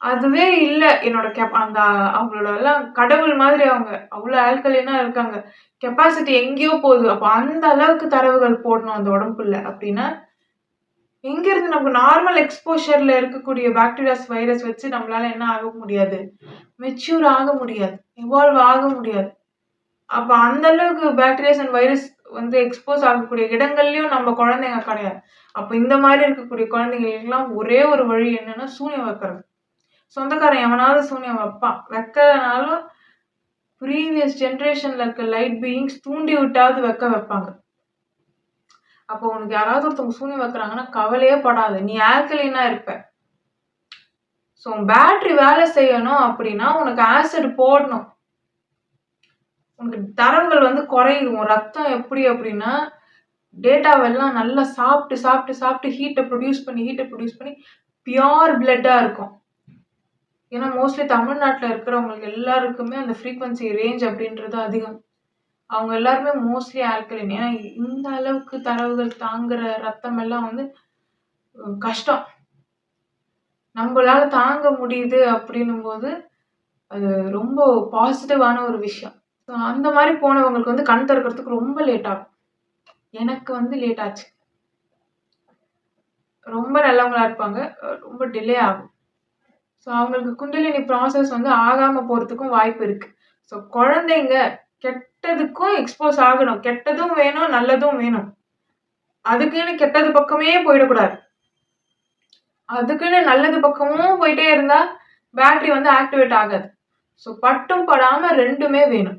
[SPEAKER 1] அதுவே இல்ல. என்னோட அந்த அவங்களோட எல்லாம் கடவுள் மாதிரி அவங்க. அவ்ளோ ஆல்கலைனா இருக்காங்க. கெப்பாசிட்டி எங்கேயோ போகுது. அப்ப அந்த அளவுக்கு தரவுகள் போடணும் அந்த உடம்புக்குள்ள அப்டின்னா, எங்கேருந்து நமக்கு நார்மல் எக்ஸ்போஷர்ல இருக்கக்கூடிய பாக்டீரியாஸ், வைரஸ் வச்சு நம்மளால என்ன ஆக முடியாது? மெச்சூர் ஆக முடியாது. எவால்வ் ஆக முடியாது. அப்ப அந்த அளவுக்கு பாக்டீரியாஸ் அண்ட் வைரஸ் வந்து எக்ஸ்போஸ் ஆகக்கூடிய இடங்கள்லயும் நம்ம குழந்தைங்க கிடையாது. அப்ப இந்த மாரி இருக்கக்கூடிய குழந்தைகளுக்கெல்லாம் ஒரே ஒரு வழி என்னன்னா, சூனியம் வைக்கிறது. சொந்தக்காரன் எவனாவது சூனியம் வைப்பான். வைக்கலனாலும் ப்ரீவியஸ் ஜெனரேஷன்ல இருக்க லைட் பீயிங்ஸ் தூண்டி விட்டாவது வைப்பாங்க. அப்போ உனக்கு யாராவது ஒருத்தவங்க சூனியம் வைக்கிறாங்கன்னா கவலையே படாத. நீ ஆல்கலைனா இருப்ப. ஸோ பேட்டரி வேலை செய்யணும் அப்படின்னா உனக்கு ஆசிட் போடணும். உனக்கு தரவுகள் வந்து குறையுது. உன் ரத்தம் எப்படி அப்படின்னா, டேட்டாவெல்லாம் நல்லா சாப்பிட்டு சாப்பிட்டு சாப்பிட்டு ஹீட்ட ப்ரொடியூஸ் பண்ணி பியூர் பிளட்டா இருக்கும். ஏன்னா மோஸ்ட்லி தமிழ்நாட்டுல இருக்கிறவங்களுக்கு எல்லாருக்குமே அந்த ஃப்ரீக்வன்சி ரேஞ்ச் அப்படின்றது அதிகம். அவங்க எல்லாருமே மோஸ்ட்லி ஆல்கலைன். ஏன்னா இந்த அளவுக்கு தரவுகள் தாங்குற ரத்தம் எல்லாம் வந்து கஷ்டம். நம்மளால தாங்க முடியுது அப்படின்னும்போது, அது ரொம்ப பாசிட்டிவான ஒரு விஷயம். ஸோ அந்த மாரி போனவங்களுக்கு வந்து கண் திறக்கிறதுக்கு ரொம்ப லேட் ஆகும். எனக்கு வந்து லேட் ஆச்சு. ரொம்ப நல்லவங்களா இருப்பாங்க. ரொம்ப டிலே ஆகும். ஸோ அவங்களுக்கு குண்டலினி ப்ராசஸ் வந்து ஆகாம போறதுக்கும் வாய்ப்பு இருக்கு. ஸோ குழந்தைங்க கெட்டதுக்கும் எக்ஸ்போஸ் ஆகணும். கெட்டதும் வேணும், நல்லதும் வேணும். அதுக்குன்னு கெட்டது பக்கமே போயிடக்கூடாது. அதுக்குன்னு நல்லது பக்கமும் போயிட்டே இருந்தா பேட்டரி வந்து ஆக்டிவேட் ஆகாது. ஸோ பட்டும் படாம 2மே வேணும்.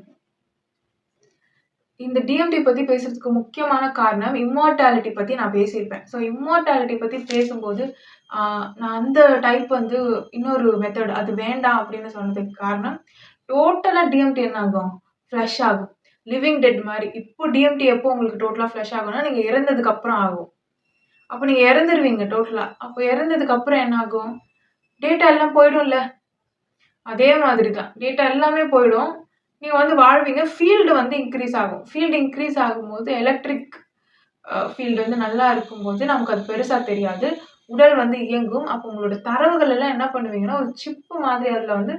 [SPEAKER 1] இந்த டிஎம்டி பத்தி பேசுறதுக்கு முக்கியமான காரணம் இம்மோர்டாலிட்டி பத்தி நான் பேசியிருப்பேன். ஸோ இம்மோர்டாலிட்டி பத்தி பேசும்போது நான் அந்த டைப் வந்து இன்னொரு மெத்தட் அது வேண்டாம் அப்படின்னு சொன்னதுக்கு காரணம், டோட்டலா டிஎம்டி என்ன ஆகும்? ஃப்ளஷ் ஆகும். லிவிங் டெட் மாரி. இப்போ டிஎம்டி எப்போ உங்களுக்கு டோட்டலா ஃப்ளஷ் ஆகும்னா, நீங்க இறந்ததுக்கு அப்புறம் ஆகும். அப்ப நீங்க இறந்துருவீங்க டோட்டலா. அப்போ இறந்ததுக்கு அப்புறம் என்ன ஆகும்? டேட்டா எல்லாம் போயிடும்ல. அதே மாதிரி தான். டேட்டா எல்லாமே போயிடும். நீங்க வந்து வாழ்வீங்க. ஃபீல்டு வந்து இன்க்ரீஸ் ஆகும். ஃபீல்டு இன்க்ரீஸ் ஆகும்போது எலக்ட்ரிக் ஃபீல்டு வந்து நல்லா இருக்கும்போது நமக்கு அது பெருசா தெரியாது. உடல் வந்து இயங்கும். அப்போ உங்களோட தரவுகள் எல்லாம் என்ன பண்ணுவீங்கன்னா, ஒரு சிப்பு மாதிரி அதுல வந்து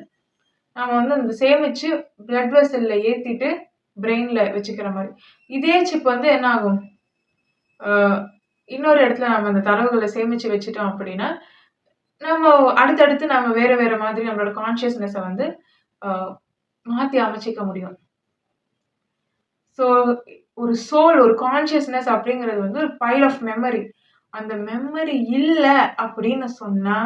[SPEAKER 1] நாம வந்து அந்த சேமிச்சு பிளட் வெசல்ல ஏத்திட்டு பிரெயின்ல வச்சுக்கிற மாரி. இதே சிப் வந்து என்ன ஆகும்? அ இன்னொரு இடத்துல நம்ம அந்த தரவுகள சேமிச்சு வச்சுட்டோம் அப்படின்னா, நம்ம அடுத்தடுத்து நம்ம வேற வேற மாதிரி நம்மளோட கான்ஷியஸ்னஸ வந்து அ மாத்தி அமைச்சுக்க முடியும். ஸோ ஒரு சோல், ஒரு கான்ஷியஸ்னஸ் அப்படிங்கிறது வந்து ஒரு பைல் ஆஃப் மெமரி. அந்த மெமரி இல்ல அப்படின்னு சொன்னா,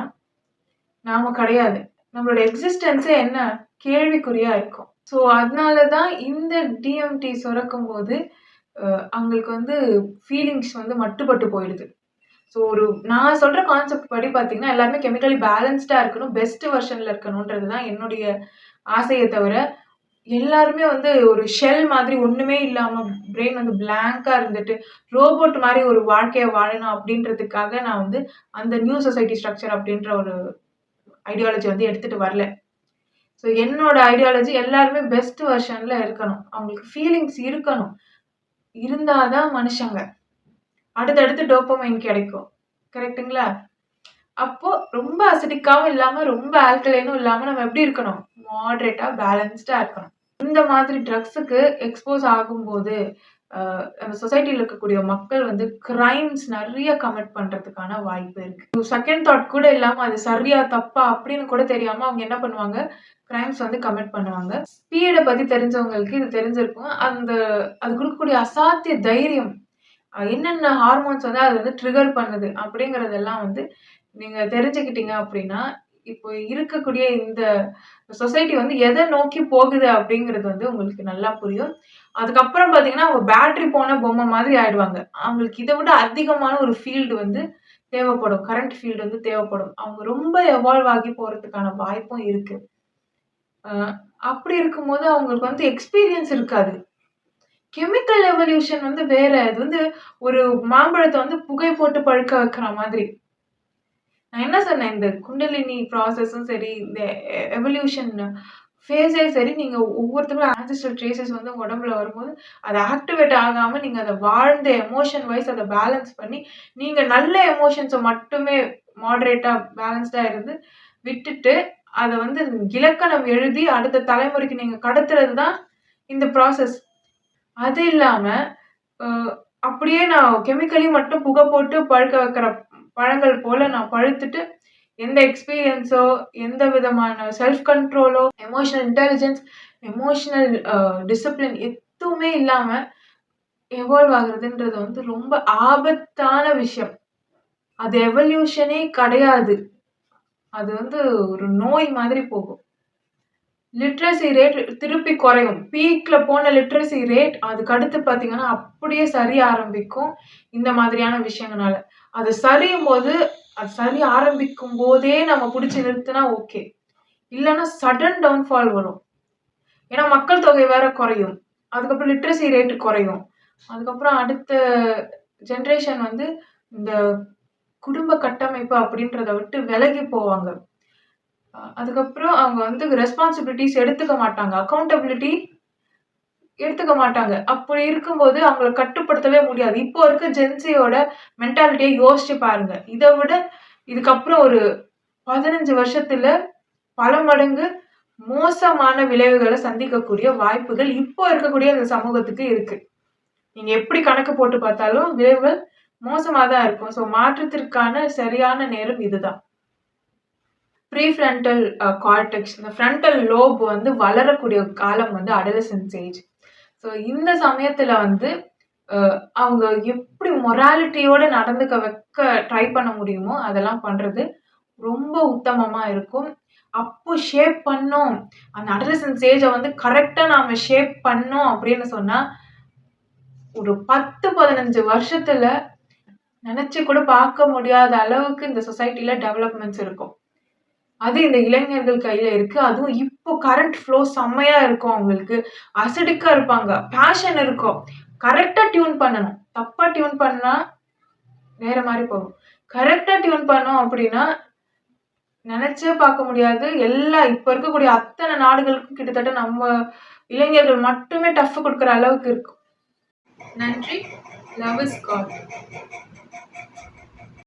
[SPEAKER 1] நாம கிடையாது. நம்மளோட எக்ஸிஸ்டன்ஸே என்ன கேள்விக்குறியா இருக்கும். ஸோ அதனால தான் இந்த டிஎம்டி சுரக்கும்போது, அவங்களுக்கு வந்து ஃபீலிங்ஸ் வந்து மட்டுப்பட்டு போயிடுது. ஸோ நான் சொல்ற கான்செப்ட் படி பார்த்தீங்கன்னா, எல்லாருமே கெமிக்கலி பேலன்ஸ்டா இருக்கணும். பெஸ்ட் வெர்ஷன்ல இருக்கணும்ன்றது தான் என்னுடைய ஆசையே தவிர, எல்லாருமே வந்து ஒரு ஷெல் மாதிரி ஒண்ணுமே இல்லாம பிரெயின் வந்து பிளாங்க்கா இருந்துட்டு, ரோபோட் மாரி ஒரு வாழ்க்கைய வாழணும் அப்படின்றதுக்காக நான் வந்து அந்த நியூ சொசைட்டி ஸ்ட்ரக்சர் அப்படின்ற ஒரு ஐடியாலஜி வந்து எடுத்துட்டு வரல. ஸோ என்னோட ஐடியாலஜி எல்லாருமே பெஸ்ட் வெர்ஷன்ல இருக்கணும். அவங்களுக்கு ஃபீலிங்ஸ் இருக்கணும். இருந்தா தான் மனுஷங்க. அடுத்தடுத்து டோபமைன் கிடைக்கும். கரெக்ட்டுங்களா? அப்போ ரொம்ப அசிடிக்காவும் இல்லாம, ரொம்ப ஆல்கலைனும் இல்லாம நம்ம எப்படி இருக்கணும்? மாடரேட்டா, பேலன்ஸ்டா இருக்கணும். இந்த மாதிரி ட்ரக்ஸுக்கு எக்ஸ்போஸ் ஆகும்போது, நம்ம சொசைட்டில இருக்கக்கூடிய மக்கள் வந்து கிரைம்ஸ் நெறைய கமிட் பண்றதுக்கான வாய்ப்பு இருக்கு. செகண்ட் தாட் கூட இல்லாம அது சரியா, தப்பா அப்படின்னு கூட தெரியாம அவங்க என்ன பண்ணுவாங்க? கிரைம்ஸ் வந்து கமிட் பண்ணுவாங்க. ஸ்பீட பத்தி தெரிஞ்சவங்களுக்கு இது தெரிஞ்சிருக்கும். அது குடுக்கக்கூடிய அசாத்திய தைரியம், என்னென்ன ஹார்மோன்ஸ் வந்து அது வந்து ட்ரிகர் பண்ணுது அப்படிங்கிறதெல்லாம் வந்து நீங்க தெரிஞ்சுக்கிட்டீங்க அப்படின்னா, இப்போ இருக்கக்கூடிய இந்த சொசைட்டி வந்து எத நோக்கி போகுது அப்படிங்கிறது வந்து உங்களுக்கு நல்லா புரியும். அதுக்கப்புறம் பார்த்தீங்கன்னா, அவங்க பேட்டரி போன பொம்மை மாதிரி ஆயிடுவாங்க. அவங்களுக்கு இத விட அதிகமான ஒரு ஃபீல்டு வந்து தேவைப்படும். கரண்ட் ஃபீல்டு வந்து தேவைப்படும். அவங்க ரொம்ப எவால்வ் ஆகி போறதுக்கான வாய்ப்பும் இருக்கு. அ அப்படி இருக்கும்போது அவங்களுக்கு வந்து எக்ஸ்பீரியன்ஸ் இருக்காது. கெமிக்கல் எவல்யூஷன் வந்து வேற. அது வந்து ஒரு மாம்பழத்த வந்து புகை போட்டு பழுக்க வைக்கிற மாதிரி. நான் என்ன சொன்னேன், இந்த குண்டலினி ப்ராசஸும் சரி, இந்த எவல்யூஷன் ஃபேஸே சரி, நீங்க ஒவ்வொருத்தங்களும் ஆன்செஸ்ட்ரல் ட்ரேஸஸ் வந்து உங்க உடம்புல வரும்போது, அது ஆக்டிவேட் ஆகாம நீங்க அத வாழ்ந்த எமோஷன் வைஸ் அத பேலன்ஸ் பண்ணி, நீங்க நல்ல எமோஷன்ஸ மட்டுமே மாடரேட்டா, பேலன்ஸ்டா இருந்து விட்டுட்டு, அத வந்து இலக்கணம் எழுதி அடுத்த தலைமுறைக்கு நீங்க கடத்துறது தான் இந்த ப்ராசஸ். அது இல்லாம, அ அப்படியே நான் கெமிக்கலி மட்டும் புகை போட்டு பழுக்க வைக்கிற பழங்கள் போல நான் பழுத்துட்டு, எந்த எக்ஸ்பீரியன்ஸோ, எந்த விதமான செல்ஃப் கண்ட்ரோலோ, எமோஷனல் இன்டெலிஜென்ஸ், எமோஷனல் டிசிப்ளின் எதுவுமே இல்லாம எவால்வ் ஆகுறதுன்றது வந்து ரொம்ப ஆபத்தான விஷயம். அது எவல்யூஷனே கிடையாது. அது வந்து ஒரு நோய் மாதிரி போகும். லிட்ரசி ரேட் திருப்பி குறையும். பீக்ல போன லிட்ரசி ரேட் அதுக்கடுத்து பார்த்தீங்கன்னா, அப்படியே சரிய ஆரம்பிக்கும். இந்த மாதிரியான விஷயங்கனால. அது சரியும்போது அது சரிய ஆரம்பிக்கும் போதே நம்ம புடிச்சு நிறுத்துனா ஓகே. இல்லன்னா சடன் டவுன்ஃபால் வரும். ஏன்னா மக்கள் தொகை வேற குறையும். அதுக்கப்புறம் லிட்ரசி ரேட் குறையும். அதுக்கப்புறம் அடுத்த ஜெனரேஷன் வந்து இந்த குடும்ப கட்டமைப்பு அப்படின்றத விட்டு விலகி போவாங்க. அதுக்கப்புறம் அவங்க வந்து ரெஸ்பான்சிபிலிட்டீஸ் எடுத்துக்க மாட்டாங்க. அக்கவுண்டபிலிட்டி எடுத்துக்க மாட்டாங்க. அப்படி இருக்கும்போது அவங்கள கட்டுப்படுத்தவே முடியாது. இப்போ இருக்க ஜென்ஸியோட மென்டாலிட்டிய யோசிச்சு பாருங்க. இத விட இதுக்கப்புறம் ஒரு 15 வருஷத்துல பல மடங்கு மோசமான விளைவுகள சந்திக்கக்கூடிய வாய்ப்புகள் இப்போ இருக்கக்கூடிய இந்த சமூகத்துக்கு இருக்கு. நீங்க எப்படி கணக்கு போட்டு பார்த்தாலும் விளைவுகள் மோசமா தான் இருக்கும். ஸோ மாற்றத்திற்கான சரியான நேரம் இதுதான். ப்ரீஃப்ரண்டல் கார்டெக்ஸ், இந்த ஃப்ரண்டல் லோப் வந்து வளரக்கூடிய காலம் வந்து அடலசன்ஸ் ஏஜ். ஸோ இந்த சமயத்துல வந்து அவங்க எப்படி மொராலிட்டியோட நடந்துக்க வைக்க ட்ரை பண்ண முடியுமோ அதெல்லாம் பண்றது ரொம்ப உத்தமமா இருக்கும். அப்போ ஷேப் பண்ணோம், அந்த அடலசன்ஸ் ஏஜ வந்து கரெக்ட்டா நாம ஷேப் பண்ணோம் அப்படின்னு சொன்னா, ஒரு 10, 15 வருஷத்துல நெனச்சு கூட பார்க்க முடியாத அளவுக்கு இந்த சொசைட்டில டெவலப்மெண்ட்ஸ் இருக்கும். அது இந்த இளைஞர்கள் கையில இருக்கு. அதுவும் இப்போ கரண்ட் ஃப்ளோ செம்மையா இருக்கும் அவங்களுக்கு. அசடிக்கா இருப்பாங்க. பேஷன் இருக்கும். கரெக்ட்டா டியூன் பண்ணணும். தப்பா டியூன் பண்ணா வேற மாரி போகும். கரெக்ட்டா டியூன் பண்ணோம் அப்படின்னா, நெனச்சே பார்க்க முடியாது. இப்ப இருக்கக்கூடிய அத்தன நாடுகளுக்கும் கிட்டத்தட்ட நம்ம இளைஞர்கள் மட்டுமே டஃப் குடுக்குற அளவுக்கு இருக்கும். நன்றி. Love is God.